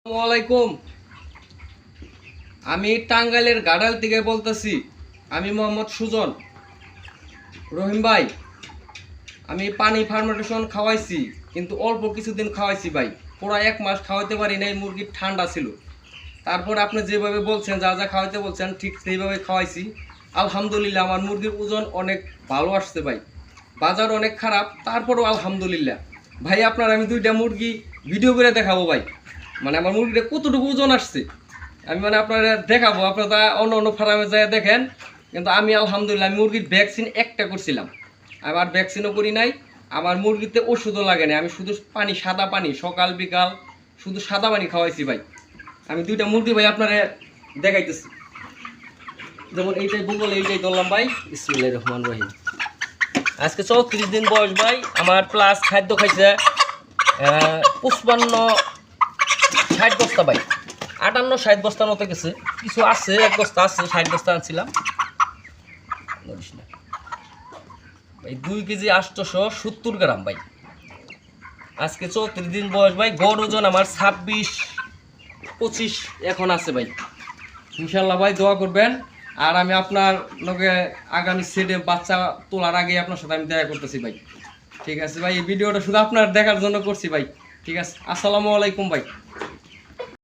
আসসালামাইকুম। আমি টাঙ্গাইলের গাড়াল থেকে বলতেছি। আমি মোহাম্মদ সুজন। রহিম ভাই, আমি পানি ফার্মেন্টেশন খাওয়াইছি, কিন্তু অল্প কিছুদিন খাওয়াইছি ভাই। পুরো 1 মাস খাওয়াইতে পারি নাই, মুরগির ঠান্ডা ছিল। তারপর আপনি যেভাবে বলছেন, যা যা খাওয়াইতে বলছেন, ঠিক সেইভাবে খাওয়াইছি। আলহামদুলিল্লাহ, আমার মুরগির ওজন অনেক ভালো আসছে ভাই। বাজার অনেক খারাপ, তারপরও আলহামদুলিল্লাহ। ভাই, আপনার আমি 2টা মুরগি ভিডিও করে দেখাবো ভাই। মানে আমার মুরগিটা কতটুকু ওজন আসছে আমি আপনারা দেখাবো। আপনারা অন্য অন্য ফার্মে যায় দেখেন, কিন্তু আমি আলহামদুলিল্লাহ আমি মুরগির ভ্যাকসিন একটা করছিলাম। আবার ভ্যাকসিনও করি নাই। আমার মুরগিতে ওষুধও লাগে না। আমি শুধু পানি, সাদা পানি, সকাল বিকাল শুধু সাদা পানি খাওয়াইছি ভাই। আমি 2টা মুরগি ভাই আপনারা দেখাইতেছি। যেমন এইটাই ভূগোল, এইটাই ধরলাম ভাই। বিসমিল্লাহির রহমানির রহিম। আজকে 34 দিন বয়স ভাই। আমার প্লাস খাদ্য খাইছে 55-60 বস্তা ভাই। 58-60 বস্তার মতো গেছে। কিছু আছে, 1 বস্তা আছে, 60 বস্তা আনছিলাম ভাই। 2 কেজি 870 গ্রাম ভাই। আজকে 34 দিন বয়স ভাই। গড় ওজন আমার 26-25 এখন আছে ভাই। ইনশাল্লাহ ভাই দোয়া করবেন। আর আমি আপনার লগে আগামী সেটে বাচ্চা তোলার আগে আপনার সাথে আমি দেখা করতেছি ভাই। ঠিক আছে ভাই, এই ভিডিওটা শুধু আপনার দেখার জন্য করছি ভাই। ঠিক আছে, আসসালামু আলাইকুম ভাই।